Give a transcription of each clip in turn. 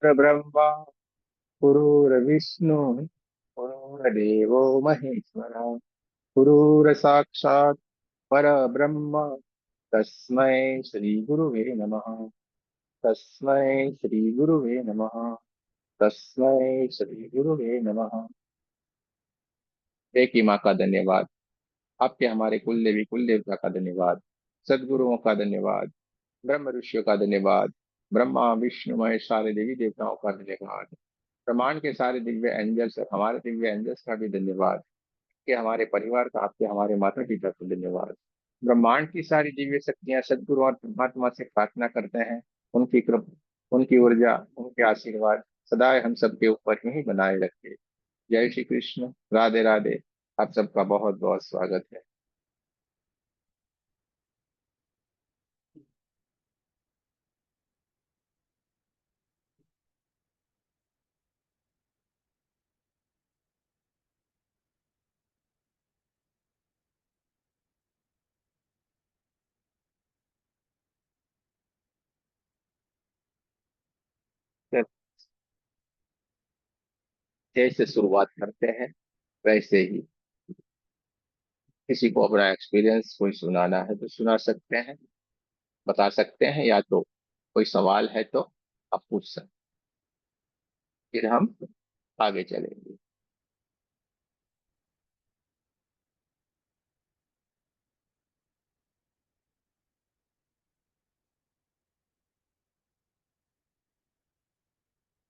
ब्रह्मा गुरुर्विष्णु गुरुर्देवो महेश्वर गुरुर्साक्षात् परब्रह्म तस्मै श्री गुरुवे नमः। तस्मै श्री गुरुवे नमः। तस्मै श्री गुरुवे नमः। एक ही माँ का धन्यवाद। आपके हमारे कुल देवी कुल देवता का धन्यवाद। सदगुरुओं का धन्यवाद। ब्रह्म ऋषियों का धन्यवाद। ब्रह्मा विष्णु महेश सारे देवी देवताओं का धन्यवाद। ब्रह्मांड के सारे दिव्य एंजल्स और हमारे दिव्य एंजल्स का भी धन्यवाद। कि हमारे परिवार का आपके हमारे माता पिता को धन्यवाद। ब्रह्मांड की सारी दिव्य शक्तियां सदगुरु और परमात्मा से प्रार्थना करते हैं। उनकी कृपा उनकी ऊर्जा उनके आशीर्वाद सदा हम सबके ऊपर ही बनाए रखे। जय श्री कृष्ण। राधे राधे। आप सबका बहुत बहुत स्वागत है। तो जैसे शुरुआत करते हैं वैसे ही किसी को अपना एक्सपीरियंस कोई सुनाना है तो सुना सकते हैं, बता सकते हैं, या तो कोई सवाल है तो आप पूछ सकते हैं। फिर हम आगे चलेंगे।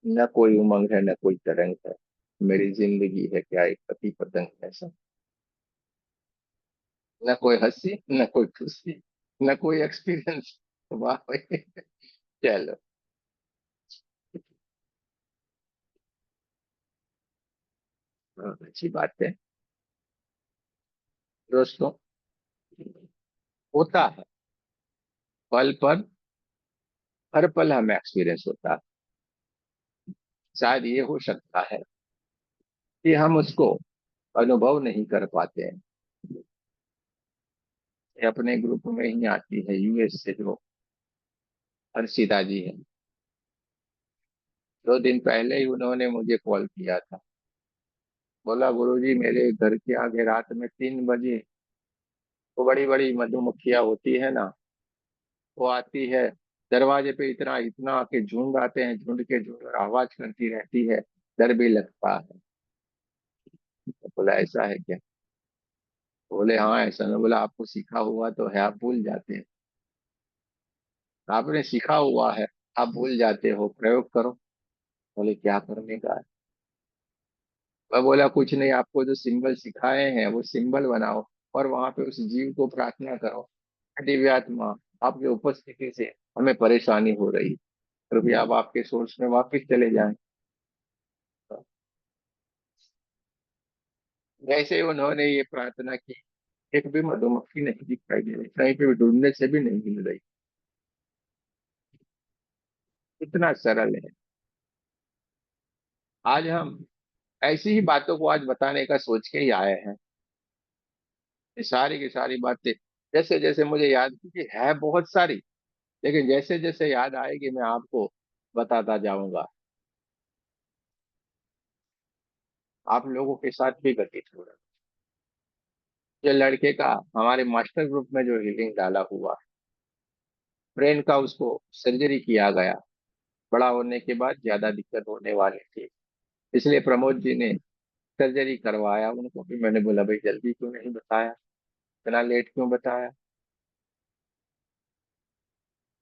न कोई उमंग है न कोई तरंग है। मेरी जिंदगी है क्या एक पति पतंग ऐसा। न कोई हंसी न कोई खुशी न कोई एक्सपीरियंस। वाह भाई। चलो। अच्छी बात है दोस्तों। होता है पल पर हर पल हमें एक्सपीरियंस होता है। शायद ये हो सकता है कि हम उसको अनुभव नहीं कर पाते हैं। ये अपने ग्रुप में ही आती है यूएस से जो हर्षिता जी है। 2 दिन पहले ही उन्होंने मुझे कॉल किया था। बोला गुरुजी मेरे घर के आगे रात में 3 बजे वो बड़ी बड़ी मधुमक्खियां होती है ना, वो आती है दरवाजे पे। इतना इतना के झुंड आते हैं, झुंड के झुंड, और आवाज करती रहती है। डर भी लगता है। तो बोला ऐसा है क्या? बोले हाँ ऐसा। मैं बोला आपको सीखा हुआ तो है, आप भूल जाते हैं। आपने सीखा हुआ है, आप भूल जाते हो, प्रयोग करो। बोले क्या करने का है? मैं बोला कुछ नहीं, आपको जो सिंबल सिखाए हैं वो सिंबल बनाओ और वहां पे उस जीव को प्रार्थना करो। दिव्यात्मा आपकी उपस्थिति से हमें परेशानी हो रही, कृपया आप आपके सोर्स में वापस चले जाएं। वैसे ही उन्होंने ये प्रार्थना की। एक भी मधुमक्खी नहीं दिखाई दे रही, कहीं पे भी ढूंढने से भी नहीं मिल रही। इतना सरल है। आज हम ऐसी ही बातों को आज बताने का सोच के ही आए हैं। ये सारी की सारी बातें जैसे जैसे मुझे याद की है बहुत सारी, लेकिन जैसे जैसे याद आएगी मैं आपको बताता जाऊंगा। आप लोगों के साथ भी घटित हो रहा है। जो लड़के का हमारे मास्टर ग्रुप में जो हीलिंग डाला हुआ, ब्रेन का उसको सर्जरी किया गया। बड़ा होने के बाद ज्यादा दिक्कत होने वाली थी, इसलिए प्रमोद जी ने सर्जरी करवाया। उनको भी मैंने बोला भाई जल्दी क्यों नहीं बताया, इतना लेट क्यों बताया,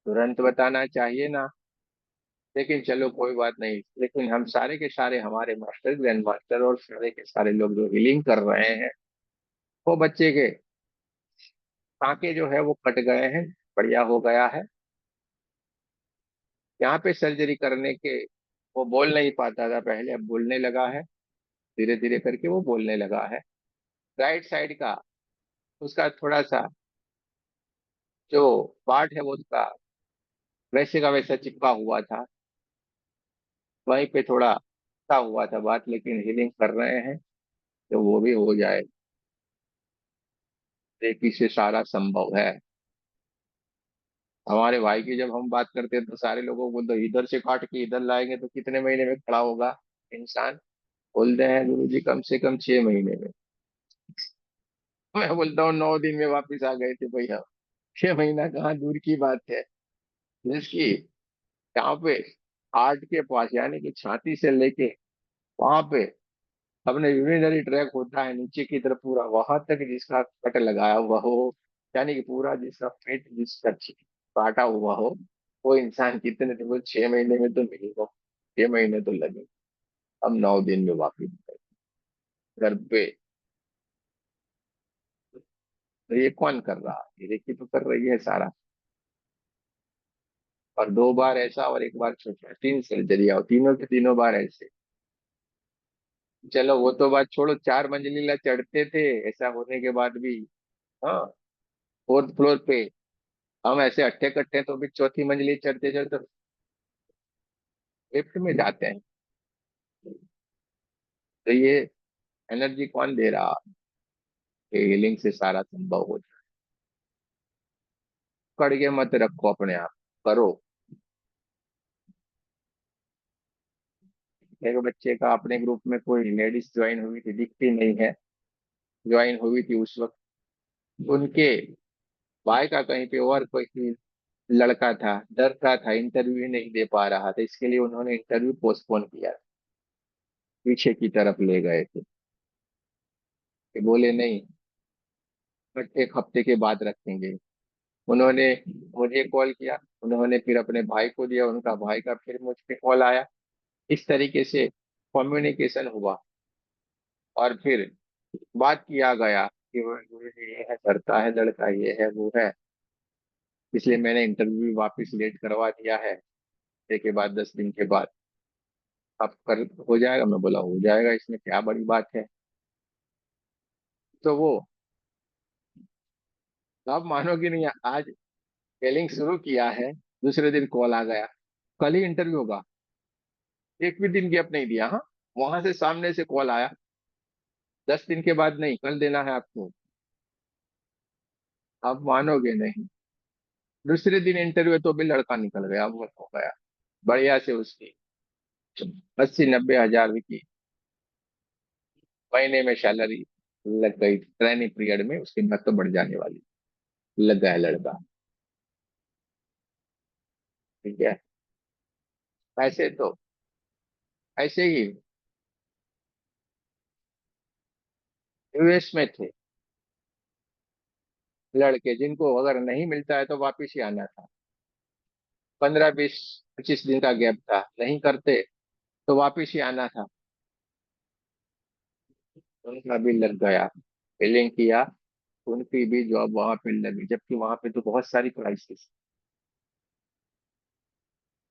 तुरंत बताना चाहिए ना। लेकिन चलो कोई बात नहीं। लेकिन हम सारे के सारे हमारे मास्टर ग्रैंड मास्टर और सारे के सारे लोग जो हीलिंग कर रहे हैं, वो बच्चे के टाँके जो है वो कट गए हैं, बढ़िया हो गया है। यहाँ पे सर्जरी करने के, वो बोल नहीं पाता था पहले, अब बोलने लगा है। धीरे धीरे करके वो बोलने लगा है। राइट साइड का उसका थोड़ा सा जो पार्ट है वो उसका वैसे का वैसा चिपका हुआ था, वहीं पे थोड़ा था हुआ था बात, लेकिन हीलिंग कर रहे हैं तो वो भी हो जाए। देखिए से सारा संभव है। हमारे भाई की जब हम बात करते हैं तो सारे लोगों को बोलते हैं, इधर से काट के इधर लाएंगे तो कितने महीने में खड़ा होगा इंसान। बोलते हैं गुरु जी कम से कम 6 महीने में। मैं बोलता हूँ 9 दिन में वापिस आ गए थे भैया। 6 महीना कहाँ दूर की बात है। जिसकी यहाँ पे हार्ट के पास यानी कि छाती से लेके वहां पे अपने यूरिनरी ट्रैक होता है नीचे की तरफ पूरा, वहां तक जिसका कट लगाया हुआ हो, यानी कि पूरा जिसका पेट जिसका काटा हुआ हो, वो इंसान कितने दिन, वो 6 महीने में तो मिलेगा। 6 महीने तो लगे। अब 9 दिन में वापिस घर पे। तो ये कौन कर रहा है? ये देखिए तो कर रही है सारा। और 2 बार ऐसा और एक बार छोटा, 3 सर्जरी और तीनों के तीनों बार ऐसे। चलो वो तो बात छोड़ो, 4 मंजिला चढ़ते थे ऐसा होने के बाद भी। हाँ, 4th फ्लोर पे हम ऐसे अट्ठे कट्ठे तो भी चौथी मंजिली चढ़ते चढ़ते लिफ्ट में जाते हैं। तो ये एनर्जी कौन दे रहा है? हीलिंग से सारा संभव हो जाए। कड़के मत रखो अपने आप, करो। एक बच्चे का अपने ग्रुप में कोई लेडीज ज्वाइन हुई थी, दिखती नहीं है, ज्वाइन हुई थी उस वक्त। उनके भाई का कहीं पे और कोई लड़का था, डरता था, इंटरव्यू नहीं दे पा रहा था, इसके लिए उन्होंने इंटरव्यू पोस्टपोन किया। पीछे की तरफ ले गए थे कि बोले नहीं, बट एक हफ्ते के बाद रखेंगे। उन्होंने मुझे कॉल किया, उन्होंने फिर अपने भाई को दिया, उनका भाई का फिर मुझ पे कॉल आया। इस तरीके से कम्युनिकेशन हुआ। और फिर बात किया गया कि वो गुरु जी ये है, करता है लड़का, ये है वो है, इसलिए मैंने इंटरव्यू वापस लेट करवा दिया है। हफ्ते के बाद, 10 दिन के बाद अब कर हो जाएगा। मैं बोला हो जाएगा, इसमें क्या बड़ी बात है। तो वो, आप मानोगे नहीं, आज सेलिंग शुरू किया है, दूसरे दिन कॉल आ गया, कल ही इंटरव्यू होगा। एक भी दिन गैप नहीं दिया। हाँ, वहां से सामने से कॉल आया, 10 दिन के बाद नहीं, कल देना है आपको। आप मानोगे नहीं, दूसरे दिन इंटरव्यू तो भी लड़का निकल गया, वो हो गया बढ़िया से उसकी 80-90 हजार की महीने में सैलरी लग गई। ट्रेनिंग पीरियड में उसके बाद तो बढ़ जाने वाली, लग गया लड़का। ठीक है। ऐसे तो, ऐसे ही यूएस में थे लड़के जिनको अगर नहीं मिलता है तो वापिस ही आना था। 15-20-25 दिन का गैप था, नहीं करते तो वापिस ही आना था। उनका भी लग गया, फीलिंग किया, उनकी भी जॉब वहां पे लगी, जबकि वहां पे तो बहुत सारी क्राइसिस।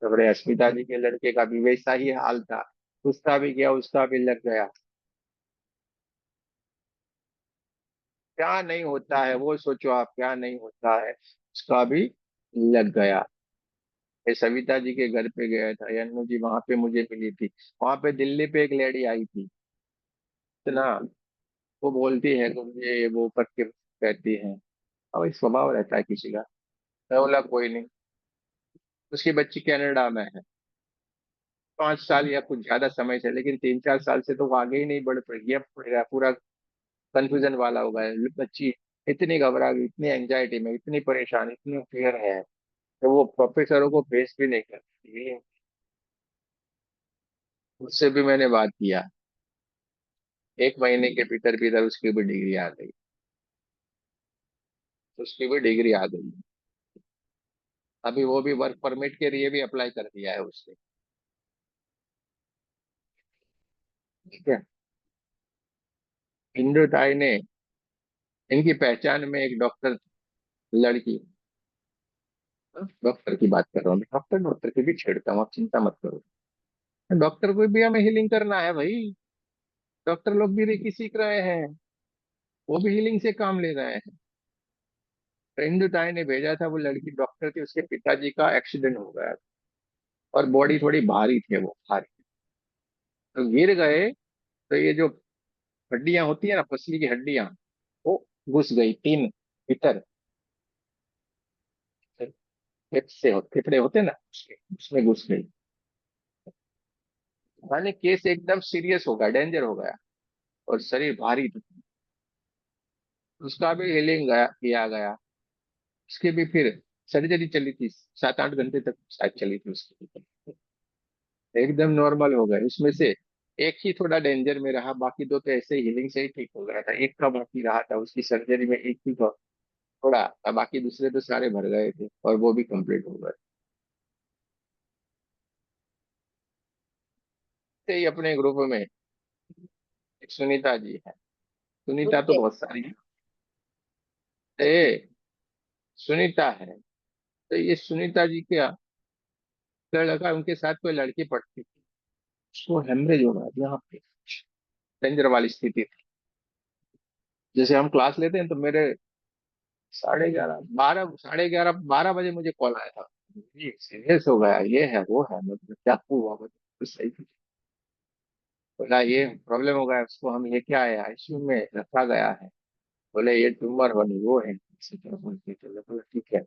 हमारे अस्मिता जी के लड़के का भी वैसा ही हाल था, उसका भी गया, उसका भी लग गया। क्या नहीं होता है वो सोचो आप, क्या नहीं होता है, उसका भी लग गया। ये सविता जी के घर पे गया था, यन्नू जी वहां पे मुझे मिली थी। वहां पे दिल्ली पे एक लेडी आई थी, इतना वो बोलती है कि मुझे ये वो करके कहती है। अब ये स्वभाव रहता है किसी का। मैं बोला कोई नहीं। उसकी बच्ची कनाडा में है, 5 साल या कुछ ज्यादा समय से, लेकिन 3-4 साल से तो वो आगे ही नहीं बढ़ पड़ी, अब पूरा कंफ्यूजन वाला हो गया बच्ची। इतनी घबरा गई, इतनी एंजाइटी में, इतनी परेशान, इतनी फियर है कि वो प्रोफेसरों को फेस भी नहीं करती। उससे भी मैंने बात किया, 1 महीने के भीतर भीतर उसकी भी डिग्री आ गई। उसकी भी डिग्री आ गई। अभी वो भी वर्क परमिट के लिए भी अप्लाई कर दिया है उसने। ठीक है। इंदु ताई ने, इनकी पहचान में एक डॉक्टर लड़की, डॉक्टर की बात कर रहा हूँ, डॉक्टर डॉक्टर की भी छेड़ता हूँ, आप चिंता मत करो। डॉक्टर को भी हमें हीलिंग करना है भाई। डॉक्टर लोग भी रेकी सीख रहे हैं, वो भी हीलिंग से काम ले रहे हैं। तो इंदु ताई ने भेजा था, वो लड़की डॉक्टर थी, उसके पिताजी का एक्सीडेंट हो गया और बॉडी थोड़ी भारी थी, वो भारी, तो गिर गए। तो ये जो हड्डियां होती है ना, पसली की हड्डियां, वो घुस गई 3 भीतर। फेफड़े होते ना, उसमें घुस गई। माने केस एकदम सीरियस हो गया, डेंजर हो गया, और शरीर भारी था। उसका भी हीलिंग गया किया गया। उसकी भी फिर सर्जरी चली थी, 7-8 घंटे तक शायद चली थी उसकी। एकदम नॉर्मल हो गए उसमें से। एक ही थोड़ा डेंजर में रहा, बाकी दो तो ऐसे हीलिंग से ही ठीक हो गया था। एक का बाकी रहा था उसकी सर्जरी में, एक ही का थोड़ा, और बाकी दूसरे तो सारे भर गए थे और वो भी कंप्लीट हो गए। ऐसे ही अपने ग्रुप में एक सुनीता जी है। सुनीता तो गुरुदेव। बहुत सारी है। ए, सुनीता है। तो ये सुनीता जी क्या, क्या लगा उनके साथ कोई लड़की पढ़ती थी, उसको हेमरेज हो रहा था यहाँ पे, डेंजर वाली स्थिति थी। जैसे हम क्लास लेते हैं तो मेरे 11:30, 12 मुझे कॉल आया था, ये सीरियस हो गया, ये है वो है, मतलब क्या हुआ, मतलब कुछ सही कुछ। बोला ये प्रॉब्लम हो गया, उसको हम लेके आए, आईसीयू में रखा गया है। बोले ये ट्यूमर बनी वो है, इसे क्या बोलते हैं? चलो बोला ठीक है।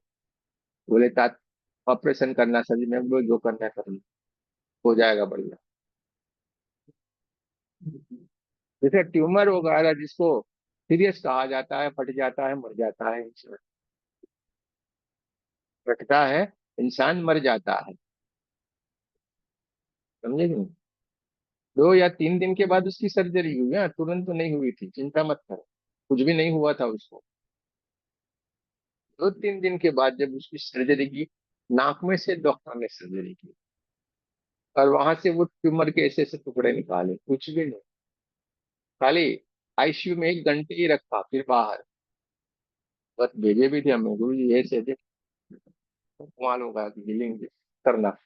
बोले तात ऑपरेशन करना सर जी, मैं बोला जो करना है कर लो, हो जाएगा बढ़िया। जैसे ट्यूमर वगैरह जिसको सीरियस कहा जाता है, फट जाता है, मर जाता है इंसान, फटता है, इंसान मर जाता है। समझे कि नहीं? 2 या 3 दिन के बाद उसकी सर्जरी हुई है, तुरंत तो नहीं हुई थी, चिंता मत करो। कुछ भी नहीं हुआ था उसको। 2-3 दिन के बाद जब उसकी सर्जरी की, नाक में से डॉक्टर ने सर्जरी की, और वहां से वो ट्यूमर के ऐसे ऐसे टुकड़े निकाले, कुछ भी नहीं, खाली आईसीयू में 1 घंटे ही रखा, फिर बाहर। बस भेजे भी थे हमें, गुरु जी ऐसे ऐसे कमाल होगा कि हीलिंग करना।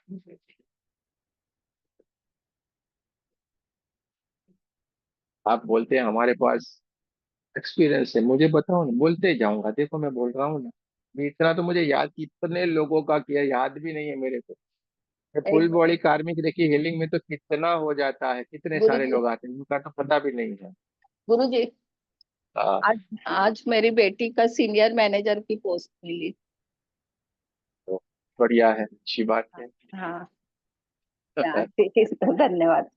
आप बोलते हैं हमारे पास एक्सपीरियंस है, मुझे बताओ ना, बोलते जाऊंगा, देखो मैं बोल रहा हूँ ना। अभी इतना तो मुझे याद, कितने लोगों का किया याद भी नहीं है मेरे को। फुल एक बॉडी कार्मिक देखिए, हीलिंग में तो कितना हो जाता है, कितने गुरु सारे जी। लोग आते हैं, उनका तो पता भी नहीं है। गुरु जी, हाँ। आज आज मेरी बेटी का सीनियर मैनेजर की पोस्ट मिली। तो बढ़िया है, अच्छी बात है। हाँ। हाँ, ठीक है, धन्यवाद।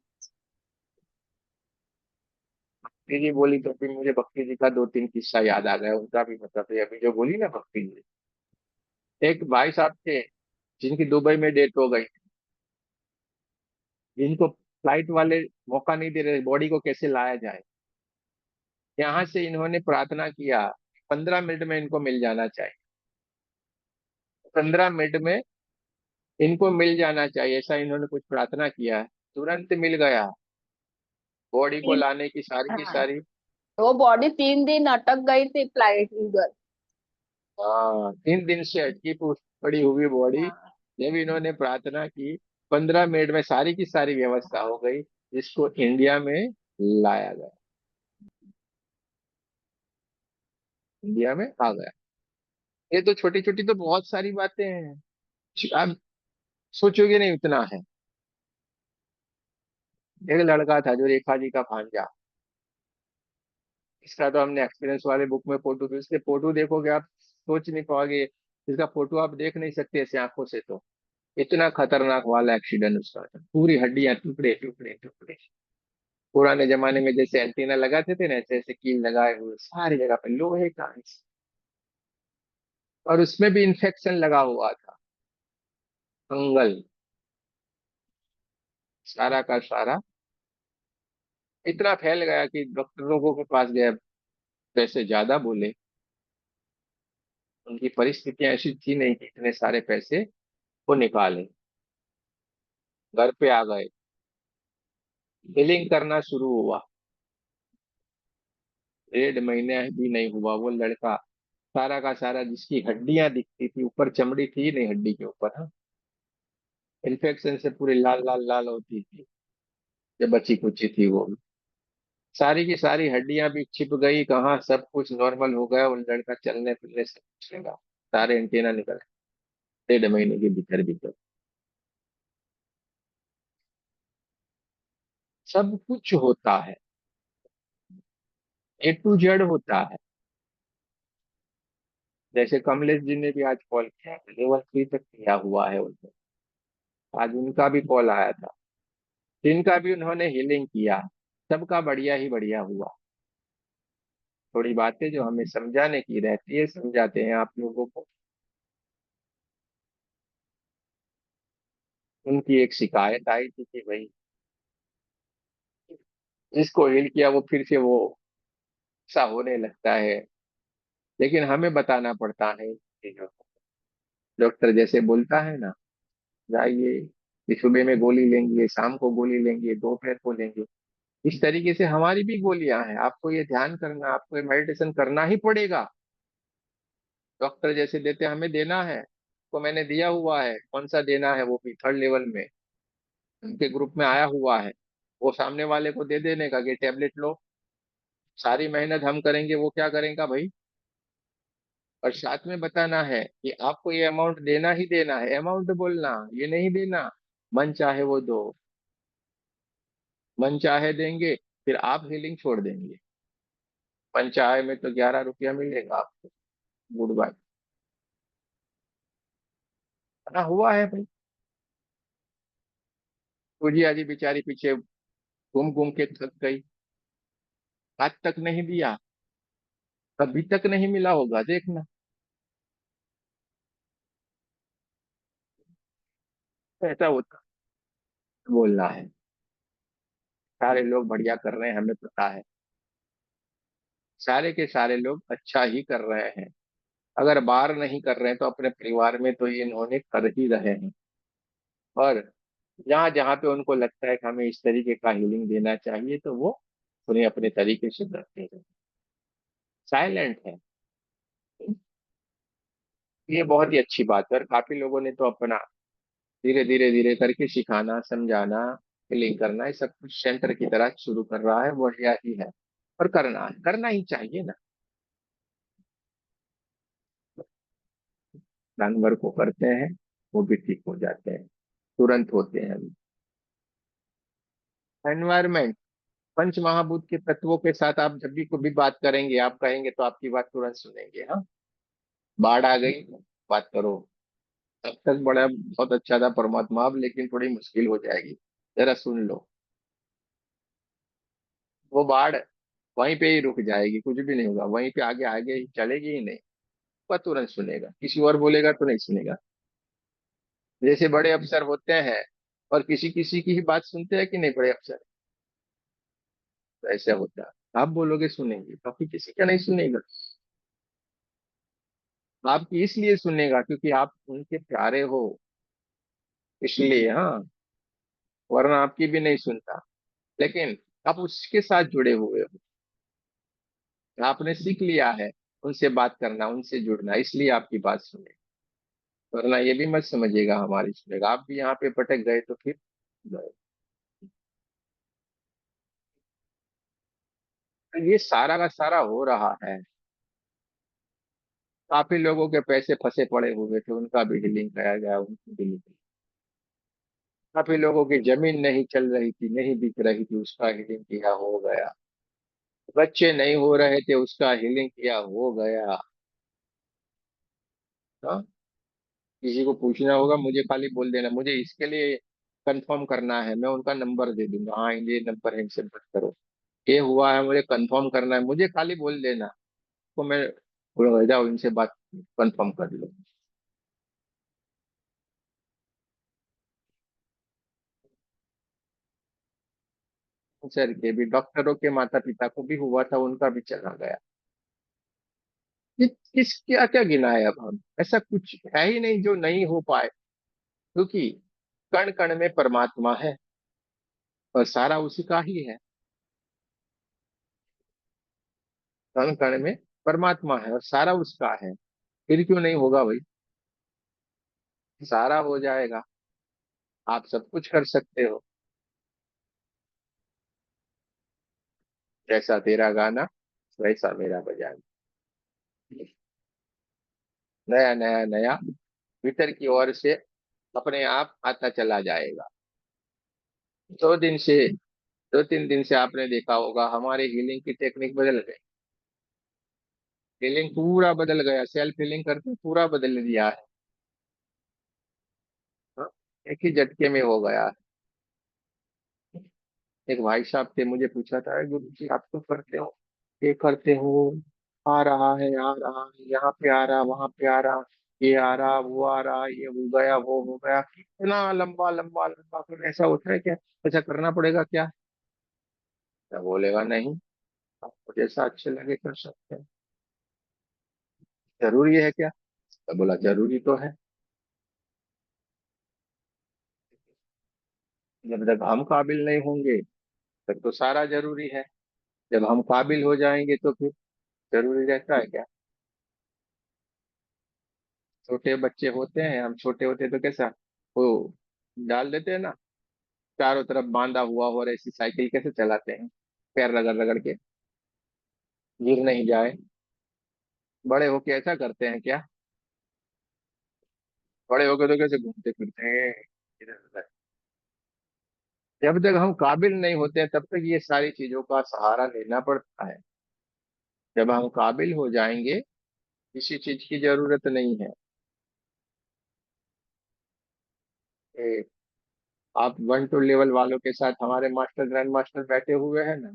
भक्ति जी बोली तो फिर मुझे भक्ति जी का 2-3 किस्सा याद आ गया, उनका भी मतलब है। अभी जो बोली ना भक्ति जी, एक भाई साहब थे जिनकी दुबई में डेथ हो गई, जिनको फ्लाइट वाले मौका नहीं दे रहे, बॉडी को कैसे लाया जाए। यहाँ से इन्होंने प्रार्थना किया, 15 मिनट में इनको मिल जाना चाहिए, 15 मिनट में इनको मिल जाना चाहिए, ऐसा इन्होंने कुछ प्रार्थना किया, तुरंत मिल गया। बॉडी को तीन। लाने की सारी की हाँ, सारी। वो बॉडी 3 दिन अटक गई थी फ्लाइट उधर। हाँ, 3 दिन से अटकी पड़ी हुई बॉडी, हाँ। जब इन्होंने प्रार्थना की, 15 मिनट में सारी की सारी व्यवस्था हो गई, जिसको इंडिया में लाया गया, इंडिया में आ गया। ये तो छोटी छोटी तो बहुत सारी बातें हैं, आप सोचोगे नहीं उतना है। एक लड़का था जो रेखा जी का भांजा, इसका तो हमने एक्सपीरियंस वाले बुक में फोटो भी, उसके फोटो देखोगे आप सोच नहीं पाओगे, इसका फोटो आप देख नहीं सकते ऐसे आंखों से तो। इतना खतरनाक वाला एक्सीडेंट उसका था, पूरी हड्डियां टुकड़े टुकड़े टुकड़े। पुराने जमाने में जैसे एंटीना लगाते थे ना, ऐसे ऐसे कील लगाए हुए सारी जगह पे लोहे का, और उसमें भी इंफेक्शन लगा हुआ था, फंगल, सारा का सारा। इतना फैल गया कि डॉक्टरों के पास गया, पैसे ज्यादा बोले, उनकी परिस्थितियां ऐसी थी नहीं कि इतने सारे पैसे वो निकाले। घर पे आ गए, बिलिंग करना शुरू हुआ, 1.5 महीने भी नहीं हुआ, वो लड़का सारा का सारा, जिसकी हड्डियां दिखती थी, ऊपर चमड़ी थी नहीं हड्डी के ऊपर, हाँ, इन्फेक्शन से पूरी लाल लाल लाल होती थी, जो बची कुची थी वो भी, सारी की सारी हड्डियां भी छिप गई कहाँ, सब कुछ नॉर्मल हो गया, वो लड़का चलने फिरने से कुछ लगा, सारे एंटीना निकल गए 1.5 महीने के भीतर भीतर। सब कुछ होता है, A to Z होता है। जैसे कमलेश जी ने भी आज कॉल किया, लेवल 3 तक किया हुआ है उनको। आज उनका भी कॉल आया था, जिनका भी उन्होंने हीलिंग किया, सबका बढ़िया ही बढ़िया हुआ। थोड़ी बातें जो हमें समझाने की रहती है, समझाते हैं आप लोगों को। उनकी एक शिकायत आई थी कि भाई जिसको हील किया वो फिर से वो सा होने लगता है, लेकिन हमें बताना पड़ता है चीजों को। डॉक्टर जैसे बोलता है ना, जाइए कि सुबह में गोली लेंगे, शाम को गोली लेंगे, दोपहर को लेंगे, इस तरीके से हमारी भी गोलियां हैं। आपको ये ध्यान करना, आपको ये मेडिटेशन करना ही पड़ेगा। डॉक्टर जैसे देते हैं, हमें देना है, तो मैंने दिया हुआ है। कौन सा देना है, वो भी 3rd लेवल में उनके ग्रुप में आया हुआ है। वो सामने वाले को दे देने का कि टेबलेट लो, सारी मेहनत हम करेंगे, वो क्या करेगा भाई। और साथ में बताना है कि आपको ये अमाउंट देना ही देना है, अमाउंट बोलना, ये नहीं देना मन चाहे वो दो, मन चाहे देंगे, फिर आप हीलिंग छोड़ देंगे। मन चाहे में तो 11 रुपया मिलेगा आपको, गुड बाय। ना हुआ है भाई। गुजिया जी बेचारी पीछे घूम घूम के थक गई, आज तक नहीं दिया, कभी तक नहीं मिला होगा, देखना। ऐसा होता, बोलना है। सारे लोग बढ़िया कर रहे हैं, हमें पता है। सारे के सारे लोग अच्छा ही कर रहे हैं। अगर बाहर नहीं कर रहे हैं तो अपने परिवार में तो ये इन्होंने कर ही रहे हैं। और जहाँ जहाँ पे उनको लगता है कि हमें इस तरीके का हीलिंग देना चाहिए, तो वो उन्हें अपने तरीके से करते हैं। साइलेंट है, ये बहुत ही अच्छी बात है। और काफी लोगों ने तो अपना धीरे धीरे धीरे करके सिखाना, समझाना, हीलिंग करना, ये सब कुछ सेंटर की तरह शुरू कर रहा है, बढ़िया ही है। और करना है, करना ही चाहिए ना। जानवर को करते हैं, वो भी ठीक हो जाते हैं, तुरंत होते हैं। एनवायरमेंट, पंच महाभूत के तत्वों के साथ आप जब भी कोई भी बात करेंगे, आप कहेंगे तो आपकी बात तुरंत सुनेंगे। हाँ, बाढ़ आ गई, बात करो। अब तक बड़ा बहुत अच्छा था परमात्मा, अब लेकिन थोड़ी मुश्किल हो जाएगी, जरा सुन लो। वो बाढ़ वहीं पे ही रुक जाएगी, कुछ भी नहीं होगा, वहीं पे आगे आगे ही चलेगी ही नहीं। वह तुरंत सुनेगा, किसी और बोलेगा तो नहीं सुनेगा। जैसे बड़े अफसर होते हैं और किसी किसी की ही बात सुनते हैं कि नहीं बड़े अफसर, तो ऐसा होता है। आप बोलोगे सुनेंगे, बाकी किसी का नहीं सुनेगा। आपकी इसलिए सुनेगा क्योंकि आप उनके प्यारे हो, इसलिए। हाँ, वरना आपकी भी नहीं सुनता। लेकिन आप उसके साथ जुड़े हुए हो, आपने सीख लिया है उनसे बात करना, उनसे जुड़ना, इसलिए आपकी बात सुने। वरना ये भी मत समझिएगा हमारी सुनेगा, आप भी यहाँ पे भटक गए तो फिर गए। तो ये सारा का सारा हो रहा है। काफी लोगों के पैसे फंसे पड़े हुए थे, उनका भी डीलिंग कराया गया, उनकी डीलिंग। काफी लोगों की जमीन नहीं चल रही थी, नहीं बिक रही थी, उसका हीलिंग किया, हो गया। बच्चे नहीं हो रहे थे, उसका हीलिंग किया, हो गया। हाँ, किसी को पूछना होगा मुझे खाली बोल देना, मुझे इसके लिए कंफर्म करना है, मैं उनका नंबर दे दूंगा, हाँ ये नंबर है, इनसे बात करो। ये हुआ है, मुझे कंफर्म करना है, मुझे खाली बोल देना, तो मैं बोलूंगा जाओ इनसे बात कंफर्म कर लो। सर के भी, डॉक्टरों के माता पिता को भी हुआ था, उनका भी चला गया। किस क्या क्या गिना है अब हम, ऐसा कुछ है ही नहीं जो नहीं हो पाए, क्योंकि कण कण में परमात्मा है और सारा उसी का ही है। कण कण में परमात्मा है और सारा उसका है, फिर क्यों नहीं होगा भाई। सारा हो जाएगा, आप सब कुछ कर सकते हो। जैसा तेरा गाना वैसा मेरा बजाना, नया नया नया भीतर की ओर से अपने आप आता चला जाएगा। 2 दिन से, 2-3 दिन से आपने देखा होगा हमारे हीलिंग की टेक्निक बदल गई। फीलिंग पूरा बदल गया, सेल्फ फीलिंग करके पूरा बदल दिया है। हाँ, एक ही झटके में हो गया। एक भाई साहब थे, मुझे पूछा था, गुरु जी आप तो करते हो, ये करते हो, आ रहा है, आ रहा है, यहाँ पे आ रहा, वहां पे आ रहा, ये आ रहा, वो आ रहा, ये हो गया, वो हो गया, इतना लंबा लंबा लंबा, फिर ऐसा होता है क्या, ऐसा करना पड़ेगा क्या? क्या बोलेगा, नहीं, आपको जैसा अच्छे लगे कर सकते हैं। जरूरी है क्या? तो बोला जरूरी तो है। जब तक हम काबिल नहीं होंगे तब तो सारा जरूरी है। जब हम काबिल हो जाएंगे तो फिर जरूरी रहता है क्या? छोटे बच्चे होते हैं, हम छोटे होते हैं तो कैसा, वो डाल देते हैं ना, चारों तरफ बांधा हुआ, और ऐसी साइकिल कैसे चलाते हैं, पैर रगड़ रगड़ के, गिर नहीं जाए। बड़े होके ऐसा करते हैं क्या? बड़े होके तो कैसे घूमते फिरते हैं इधर उधर। जब तक हम काबिल नहीं होते हैं तब तक ये सारी चीजों का सहारा लेना पड़ता है। जब हम काबिल हो जाएंगे किसी चीज की जरूरत नहीं है। ए, आप 1 2 लेवल वालों के साथ हमारे मास्टर ग्रैंड मास्टर बैठे हुए हैं ना,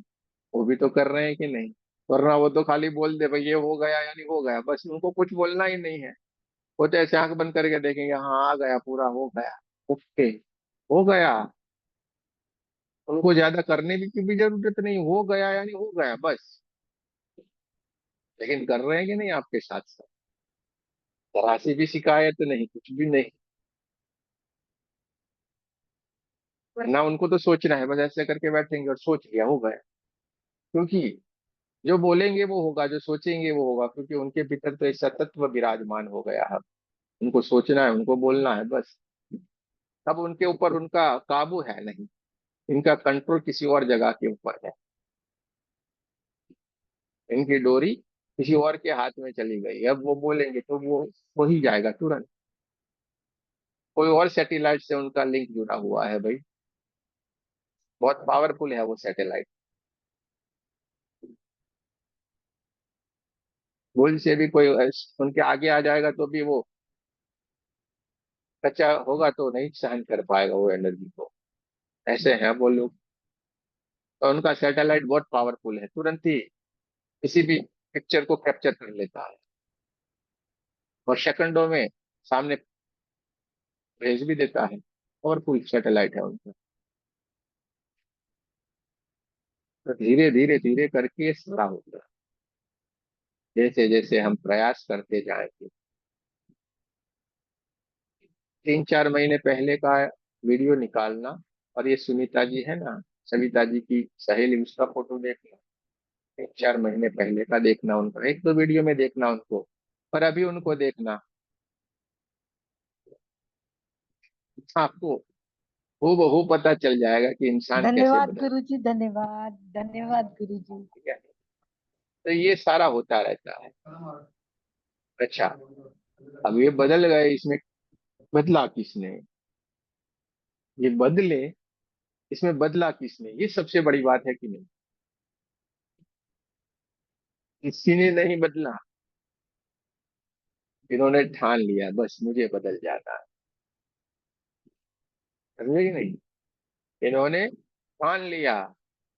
वो भी तो कर रहे हैं कि नहीं? वरना वो तो खाली बोल दे भाई ये हो गया यानी हो गया, बस उनको कुछ बोलना ही नहीं है। वो तो ऐसे आंख बंद करके देखेंगे, हाँ आ गया, पूरा हो गया, ओके, हो गया। उनको ज्यादा करने की भी जरूरत नहीं, हो गया यानी हो गया बस। लेकिन कर रहे हैं कि नहीं आपके साथ साथ? जरा सी भी शिकायत नहीं, कुछ भी नहीं। वरना उनको तो सोचना है, बस ऐसे करके बैठेंगे और सोच लिया हो गया। क्योंकि जो बोलेंगे वो होगा, जो सोचेंगे वो होगा, क्योंकि उनके भीतर तो ऐसा तत्व विराजमान हो गया है। उनको सोचना है, उनको बोलना है बस। अब उनके ऊपर उनका काबू है नहीं, इनका कंट्रोल किसी और जगह के ऊपर है। इनकी डोरी किसी और के हाथ में चली गई, अब वो बोलेंगे तो वो ही जाएगा तुरंत। कोई और सैटेलाइट से उनका लिंक जुड़ा हुआ है भाई, बहुत पावरफुल है वो सैटेलाइट। भूल से भी कोई उनके आगे आ जाएगा तो भी वो कच्चा होगा तो नहीं सहन कर पाएगा वो एनर्जी को। ऐसे हैं वो लोग। तो उनका सैटेलाइट बहुत पावरफुल है, तुरंत ही किसी भी पिक्चर को कैप्चर कर लेता है और सेकंडों में सामने भेज भी देता है। पावरफुल सैटेलाइट है उनका। तो धीरे धीरे धीरे करके सारा होगा, जैसे जैसे हम प्रयास करते जाएंगे। 3 4 महीने पहले का वीडियो निकालना, और ये सुनीता जी है ना, सविता जी की सहेली, उसका फोटो देखना। 3 4 महीने पहले का देखना, उनका 1 2 वीडियो में देखना उनको, और अभी उनको देखना। आपको वो बहु पता चल जाएगा कि इंसान कैसे धन्यवाद बदल। गुरुजी, धन्यवाद धन्यवाद गुरुजी। ठीक है, तो ये सारा होता रहता है। अच्छा, अब ये बदल गए, इसमें बदला किसने? ये बदले, इसमें बदला किसने, ये सबसे बड़ी बात है कि नहीं? किसी ने नहीं बदला। इन्होंने ठान लिया बस मुझे बदल जाना है। समझे कि नहीं? इन्होंने ठान लिया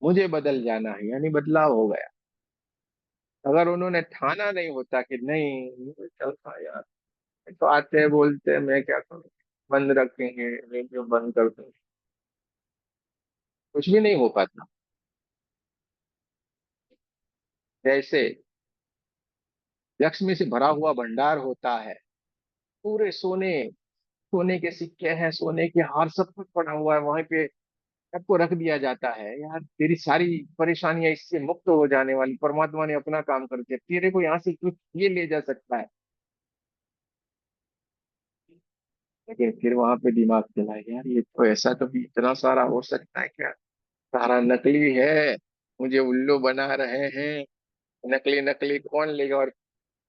मुझे बदल जाना है, यानी बदलाव हो गया। अगर उन्होंने ठाना नहीं होता कि नहीं मुझे चलता यार, तो आते हैं बोलते हैं मैं क्या करूं, बंद रखेंगे, रेडियो बंद कर देंगे, कुछ भी नहीं हो पाता। जैसे लक्ष्मी से भरा हुआ भंडार होता है, पूरे सोने, सोने के सिक्के हैं, सोने के हार, सब कुछ पड़ा हुआ है वहां पे, सबको रख दिया जाता है, यार तेरी सारी परेशानियां इससे मुक्त हो जाने वाली, परमात्मा ने अपना काम कर दिया, तेरे को यहाँ से कुछ ये ले जा सकता है। लेकिन फिर वहां पे दिमाग चला, यार ये तो ऐसा तो भी इतना सारा हो सकता है क्या, सारा नकली है, मुझे उल्लू बना रहे हैं। नकली नकली कौन लेगा, और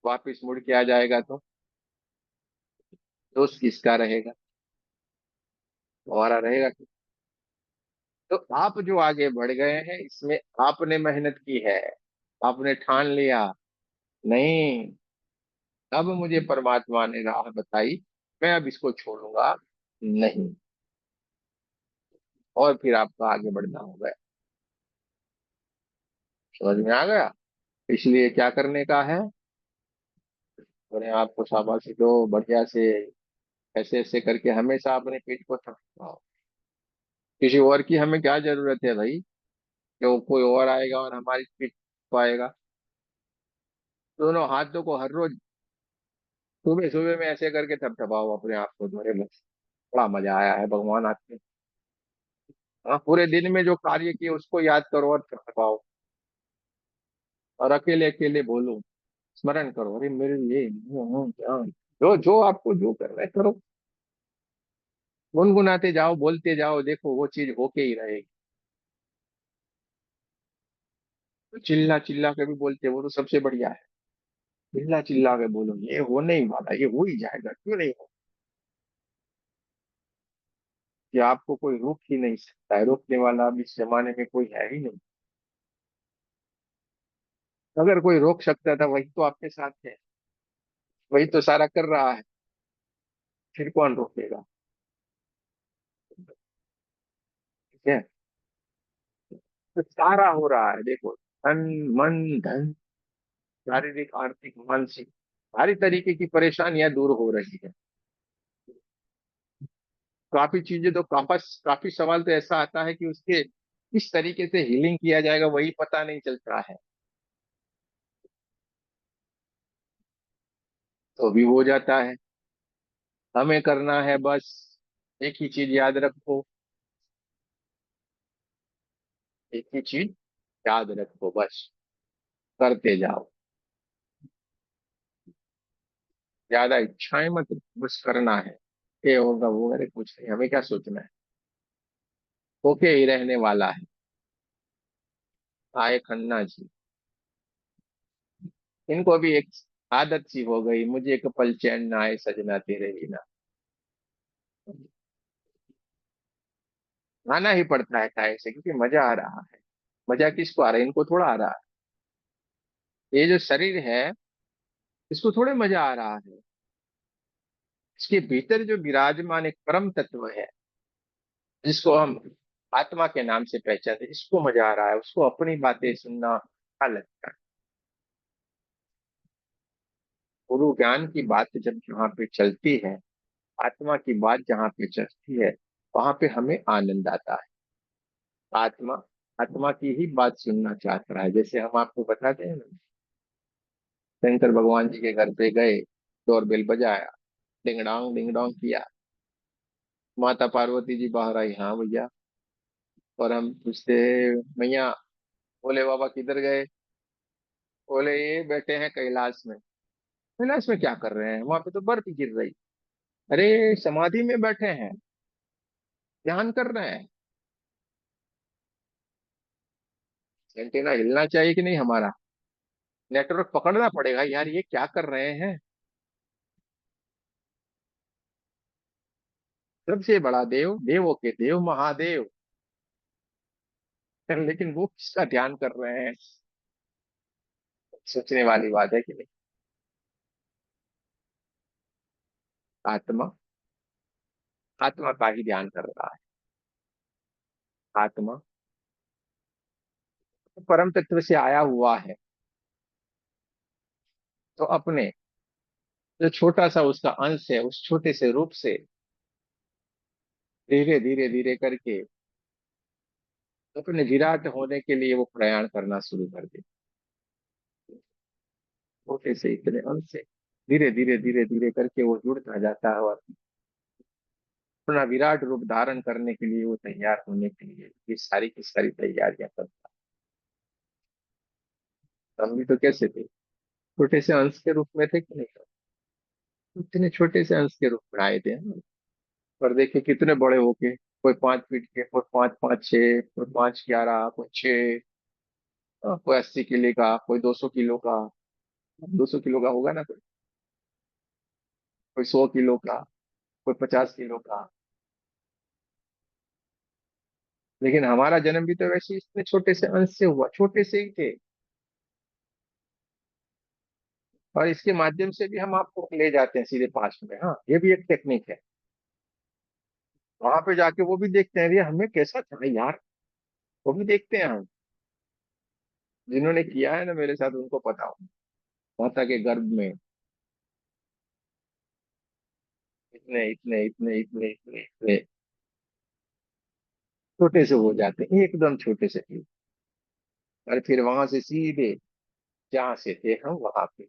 वापिस मुड़ के आ जाएगा तो दोस्त किसका रहेगा? हमारा रहेगा। तो आप जो आगे बढ़ गए हैं इसमें आपने मेहनत की है, आपने ठान लिया, नहीं, अब मुझे परमात्मा ने राह बताई, मैं अब इसको छोड़ूंगा नहीं। और फिर आपका आगे बढ़ना होगा। समझ में आ गया? इसलिए क्या करने का है? अपने आप को शाबाशी दो बढ़िया से, ऐसे ऐसे करके हमेशा अपने पीठ को थपथपाओ। किसी और की हमें क्या जरूरत है भाई, कि वो कोई और आएगा और हमारी पीठ पाएगा? दोनों हाथों को हर रोज सुबह सुबह में ऐसे करके थपथपाओ अपने आप को, तुम्हारे बस बड़ा मजा आया है भगवान आपके। हाँ, पूरे दिन में जो कार्य किए उसको याद करो और थपथपाओ, और अकेले अकेले बोलो, स्मरण करो, अरे मेरे ये क्या, जो जो आपको जो करना है करो, गुनगुनाते जाओ, बोलते जाओ, देखो वो चीज होके ही रहेगी। तो चिल्ला चिल्ला के भी बोलते, वो तो सबसे बढ़िया है। चिल्ला चिल्ला के बोलो, ये हो नहीं वाला, ये हो ही जाएगा, क्यों नहीं हो? कि आपको कोई रोक ही नहीं सकता है, रोकने वाला अब इस जमाने में कोई है ही नहीं। अगर कोई रोक सकता था, वही तो आपके साथ है, वही तो सारा कर रहा है, फिर कौन रोकेगा? ठीक है? तो सारा हो रहा है, देखो, तन, मन, धन, शारीरिक, आर्थिक, मानसिक, सारी तरीके की परेशानियां दूर हो रही है। काफी चीजें तो काफी सवाल तो ऐसा आता है कि उसके किस तरीके से हीलिंग किया जाएगा वही पता नहीं चलता है, तो भी हो जाता है। हमें करना है बस, एक ही चीज याद रखो, एक ही चीज याद रखो, बस करते जाओ, ज्यादा इच्छाएं मत, बस करना है। ये होगा वो, अरे कुछ नहीं, हमें क्या सोचना है, होके ही रहने वाला है। आए खन्ना जी, इनको भी एक आदत सी हो गई, मुझे एक पल चैन ना आए सजना तेरे बिना। आना ही पड़ता है टाइम से, क्योंकि मजा आ रहा है। मजा किसको आ रहा है? इनको थोड़ा आ रहा है। ये जो शरीर है, इसको थोड़े मजा आ रहा है। इसके भीतर जो विराजमान एक परम तत्व है, जिसको हम आत्मा के नाम से पहचानते हैं, इसको मजा आ रहा है, उसको अपनी बातें सुनना अच्छा लगता है। गुरु ज्ञान की बात जब जहाँ पे चलती है, आत्मा की बात जहाँ पे चलती है, वहां पे हमें आनंद आता है। आत्मा आत्मा की ही बात सुनना चाहता है। जैसे हम आपको बताते हैं ना, शंकर भगवान जी के घर पे गए, डोरबेल बजाया, डिंग डोंग किया, माता पार्वती जी बाहर आई, हाँ भैया, और हम पूछते, मैया भोले बाबा किधर गए? बोले ये बैठे हैं कैलाश में। कैलाश में क्या कर रहे हैं? वहां पे तो बर्फ गिर रही। अरे समाधि में बैठे हैं, ध्यान कर रहे हैं। एंटीना हिलना चाहिए कि नहीं हमारा? नेटवर्क पकड़ना पड़ेगा यार, ये क्या कर रहे हैं? सबसे बड़ा देव, देवों के देव, महादेव, लेकिन वो किसका ध्यान कर रहे हैं? सोचने वाली बात है कि नहीं? आत्मा आत्मा का ही ध्यान कर रहा है। आत्मा परम तत्व से आया हुआ है, तो अपने जो छोटा सा उसका अंश है, उस छोटे से रूप से धीरे धीरे धीरे करके अपने विराट होने के लिए वो प्रयाण करना शुरू कर दे। छोटे से इतने अंश से धीरे धीरे धीरे धीरे करके वो जुड़ता जाता है, और अपना विराट रूप धारण करने के लिए वो तैयार होने के लिए ये सारी की सारी तैयारियां करता है। हम भी तो कैसे थे, छोटे से अंश के रूप में थे कि नहीं? इतने छोटे से अंश के रूप में आए थे हम। पर देखिए कितने बड़े होके, कोई 5 फीट के, कोई 5 5 6, कोई 5 11, कोई 6, कोई 80 किलो का, कोई 200 किलो का। 200 किलो का होगा ना कोई 100 किलो का, कोई 50 किलो का। लेकिन हमारा जन्म भी तो वैसे ही इतने छोटे से अंश से हुआ, छोटे से ही थे। और इसके माध्यम से भी हम आपको ले जाते हैं सीधे पास्ट में। हाँ, ये भी एक टेक्निक है। वहां पे जाके वो भी देखते हैं, अरे हमें कैसा था यार, वो भी देखते हैं हम। जिन्होंने किया है ना मेरे साथ उनको पता हो, माता के गर्भ में इतने इतने इतने इतने इतने इतने छोटे से हो जाते हैं, एकदम छोटे से। और फिर वहां से सीधे जहां से थे हम वहां पे